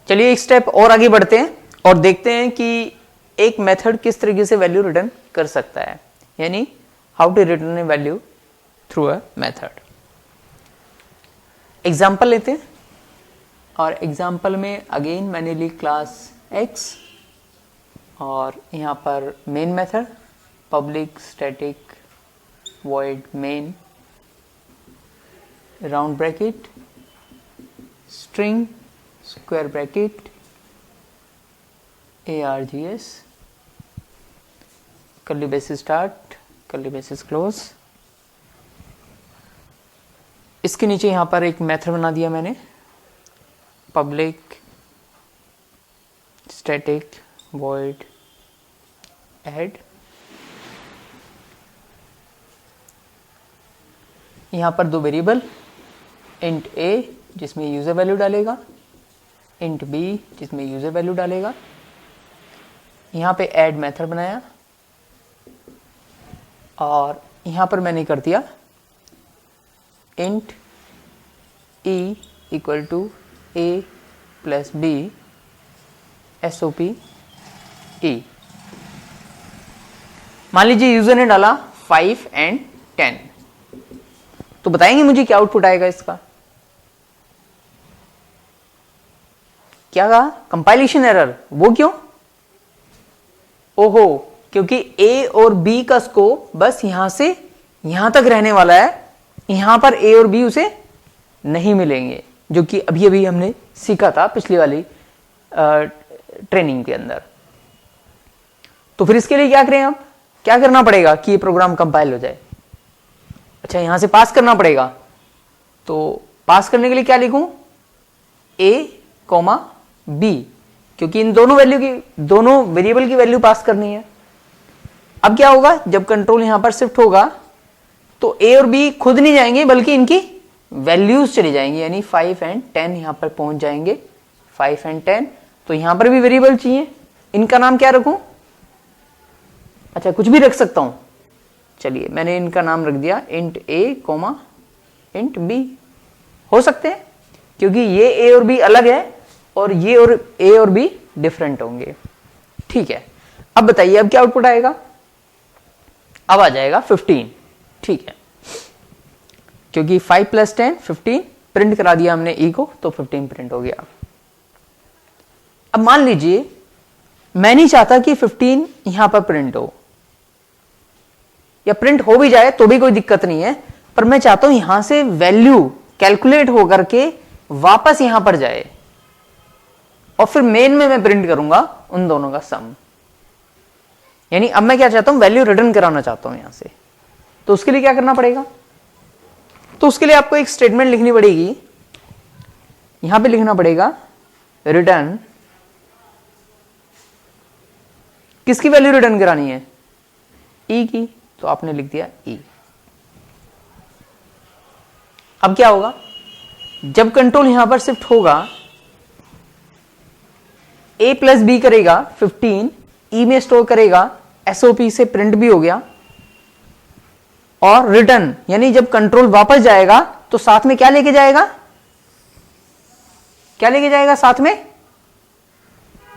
चलिए एक स्टेप और आगे बढ़ते हैं और देखते हैं कि एक मेथड किस तरीके से वैल्यू रिटर्न कर सकता है, यानी how to return a value through a method. Example लेते हैं और एग्जाम्पल में अगेन मैंने ली क्लास x और यहाँ पर main method public static void main round bracket string square bracket args curly braces start curly braces close. इसके नीचे यहां पर एक मेथड बना दिया मैंने पब्लिक स्टैटिक void add। यहां पर दो वेरिएबल int a जिसमें यूजर वैल्यू डालेगा, int b जिसमें यूजर वैल्यू डालेगा। यहां पे ऐड मेथड बनाया और यहां पर मैंने कर दिया int e equal to a plus b sop e। मान लीजिए यूजर ने डाला 5 एंड 10, तो बताएंगे मुझे क्या आउटपुट आएगा इसका। क्या कहा? Compilation error. वो क्यों? ओहो, क्योंकि ए और बी का स्कोप बस यहां से यहां तक रहने वाला है, यहां पर ए और बी उसे नहीं मिलेंगे, जो कि अभी अभी हमने सीखा था पिछली वाली ट्रेनिंग के अंदर। तो फिर इसके लिए क्या करें? अब क्या करना पड़ेगा कि ये प्रोग्राम कंपाइल हो जाए? अच्छा, यहां से पास करना पड़ेगा। तो पास करने के लिए क्या लिखूं? ए कॉमा बी, क्योंकि इन दोनों वैल्यू की, दोनों वेरिएबल की वैल्यू पास करनी है। अब क्या होगा? जब कंट्रोल यहां पर शिफ्ट होगा तो ए और बी खुद नहीं जाएंगे बल्कि इनकी वैल्यूज चली जाएंगी, यानी 5 एंड 10 यहां पर पहुंच जाएंगे। 5 एंड 10, तो यहां पर भी वेरिएबल चाहिए। इनका नाम क्या रखूं? अच्छा, कुछ भी रख सकता हूं। चलिए, मैंने इनका नाम रख दिया int a comma int b। हो सकते हैं क्योंकि ये a और b अलग है और ये और a और b डिफरेंट होंगे। ठीक है, अब बताइए अब क्या आउटपुट आएगा? अब आ जाएगा 15। ठीक है, क्योंकि 5 प्लस 10 15 प्रिंट करा दिया हमने e को, तो 15 प्रिंट हो गया। अब मान लीजिए मैं नहीं चाहता कि 15 यहां पर प्रिंट हो, या प्रिंट हो भी जाए तो भी कोई दिक्कत नहीं है, पर मैं चाहता हूं यहां से वैल्यू कैलकुलेट होकर के वापस यहां पर जाए और फिर मेन में मैं प्रिंट करूंगा उन दोनों का सम। यानी अब मैं क्या चाहता हूं? वैल्यू रिटर्न कराना चाहता हूं यहां से। तो उसके लिए क्या करना पड़ेगा? तो उसके लिए आपको एक स्टेटमेंट लिखनी पड़ेगी। यहां पे लिखना पड़ेगा रिटर्न, किसकी वैल्यू रिटर्न करानी है? ई की, तो आपने लिख दिया ई। अब क्या होगा? जब कंट्रोल यहां पर शिफ्ट होगा, a प्लस बी करेगा 15, ई में स्टोर करेगा, एसओपी से प्रिंट भी हो गया, और रिटर्न यानी जब कंट्रोल वापस जाएगा तो साथ में क्या लेके जाएगा? क्या लेके जाएगा साथ में?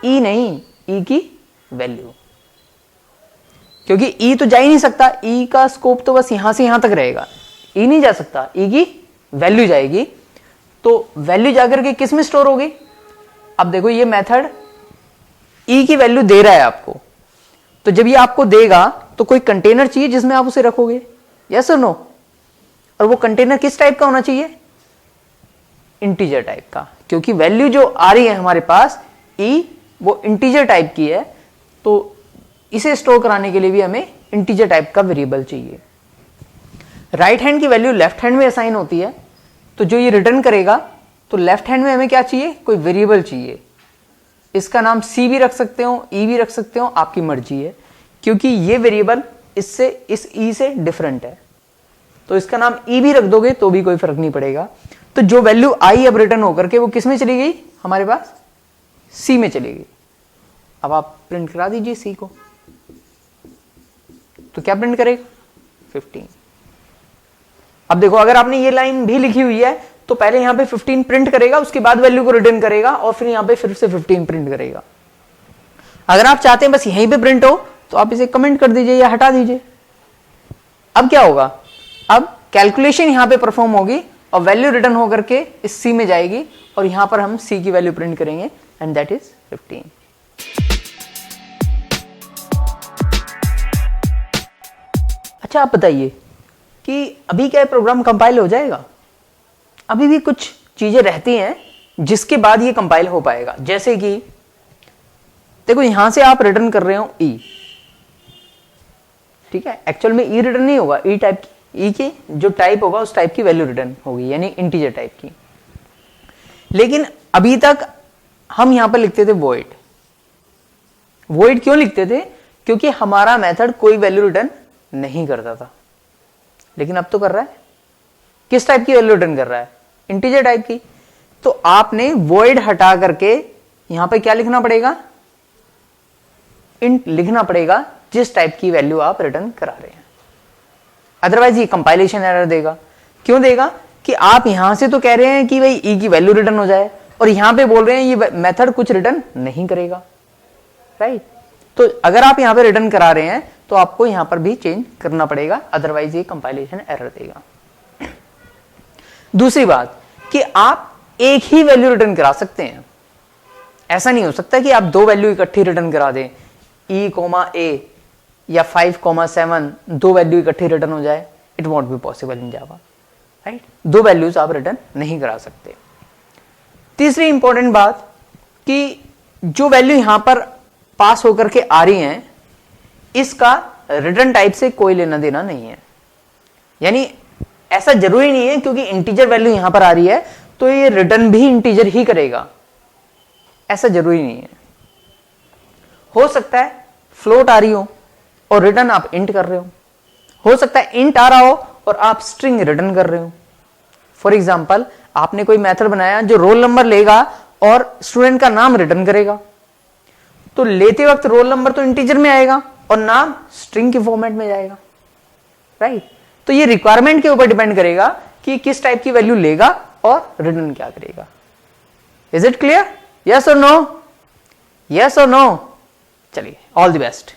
ई नहीं, ई की वैल्यू, क्योंकि ई तो जा ही नहीं सकता। ई का स्कोप तो बस यहां से यहां तक रहेगा, ई नहीं जा सकता, ई की वैल्यू जाएगी। तो वैल्यू जाकर के किस में स्टोर होगी? अब देखो, ये मेथड ई की वैल्यू दे रहा है आपको, तो जब ये आपको देगा तो कोई कंटेनर चाहिए जिसमें आप उसे रखोगे, यस और नो? और वो कंटेनर किस टाइप का होना चाहिए? इंटीजर टाइप का, क्योंकि वैल्यू जो आ रही है हमारे पास ई, वो इंटीजर टाइप की है। तो इसे स्टोर कराने के लिए भी हमें इंटीजर टाइप का वेरिएबल चाहिए। राइट हैंड की वैल्यू लेफ्ट हैंड में असाइन होती है, तो जो ये रिटर्न करेगा तो लेफ्ट हैंड में हमें क्या चाहिए? कोई वेरिएबल चाहिए। इसका नाम सी भी रख सकते हो, ई भी रख सकते हो, आपकी मर्जी है, क्योंकि ये वेरिएबल इससे, इस ई से डिफरेंट है। तो इसका नाम ई भी रख दोगे तो भी कोई फर्क नहीं पड़ेगा। तो जो वैल्यू आई अब रिटर्न होकर के वो किस में चली गई? हमारे पास सी में चली गई। अब आप प्रिंट करा दीजिए सी को, तो क्या प्रिंट करेगा? 15। अब देखो, अगर आपने ये लाइन भी लिखी हुई है तो पहले यहां पे 15 प्रिंट करेगा, उसके बाद वैल्यू को रिटर्न करेगा और फिर यहां पे फिर से 15 प्रिंट करेगा। अगर आप चाहते हैं बस यहीं पे प्रिंट हो तो आप इसे कमेंट कर दीजिए या हटा दीजिए। अब क्या होगा, अब कैलकुलेशन यहां पे परफॉर्म होगी और वैल्यू रिटर्न होकर के इस सी में जाएगी और यहां पर हम सी की वैल्यू प्रिंट करेंगे एंड दैट इज 15। अच्छा आप बताइए कि अभी क्या प्रोग्राम कंपाइल हो जाएगा? अभी भी कुछ चीजें रहती हैं जिसके बाद ये कंपाइल हो पाएगा। जैसे कि देखो यहां से आप रिटर्न कर रहे हो ई, ठीक है, एक्चुअल में ई रिटर्न नहीं होगा, ई टाइप ई की जो टाइप होगा उस टाइप की वैल्यू रिटर्न होगी, यानी इंटीजर टाइप की। लेकिन अभी तक हम यहां पर लिखते थे वॉइड। वॉइड क्यों लिखते थे? क्योंकि हमारा मेथड कोई वैल्यू रिटर्न नहीं करता था। लेकिन अब तो कर रहा है। किस टाइप की वैल्यू रिटर्न कर रहा है? इंटीजर टाइप की। तो आपने वॉइड हटा करके यहां पे क्या लिखना पड़ेगा? इंट लिखना पड़ेगा जिस टाइप की वैल्यू आप रिटर्न करा रहे हैं। अदरवाइज ये कंपाइलेशन एरर देगा। क्यों देगा? कि आप यहां से तो कह रहे हैं कि भाई ई की वैल्यू रिटर्न हो जाए और यहां पे बोल रहे हैं ये मेथड कुछ रिटर्न नहीं करेगा, राइट? तो अगर आप यहां पे रिटर्न करा रहे हैं तो आपको यहां पर भी चेंज करना पड़ेगा, अदरवाइज ये कंपाइलेशन एरर देगा। दूसरी बात कि आप एक ही वैल्यू रिटर्न करा सकते हैं। ऐसा नहीं हो सकता कि आप दो वैल्यू इकट्ठी रिटर्न करा दें, e, a या 5, 7 दो वैल्यू इकट्ठी रिटर्न हो जाए। It won't be possible in Java, right? दो वैल्यूज आप रिटर्न नहीं करा सकते। तीसरी इंपॉर्टेंट बात कि जो वैल्यू यहां पर पास होकर के आ रही हैं इसका रिटर्न टाइप से कोई लेना देना नहीं है। यानी ऐसा जरूरी नहीं है क्योंकि इंटीजर वैल्यू यहां पर आ रही है तो ये रिटर्न भी इंटीजर ही करेगा, ऐसा जरूरी नहीं है। हो सकता है फ्लोट आ रही हो और रिटर्न आप इंट कर रहे हो सकता है इंट आ रहा हो और आप स्ट्रिंग रिटर्न कर रहे हो। फॉर एग्जाम्पल आपने कोई मेथड बनाया जो रोल नंबर लेगा और स्टूडेंट का नाम रिटर्न करेगा, तो लेते वक्त रोल नंबर तो इंटीजर में आएगा और नाम स्ट्रिंग के फॉर्मेट में जाएगा, राइट? तो ये रिक्वायरमेंट के ऊपर डिपेंड करेगा कि किस टाइप की वैल्यू लेगा और रिटर्न क्या करेगा। Is it clear? यस और नो? यस और नो? चलिए, ऑल द बेस्ट।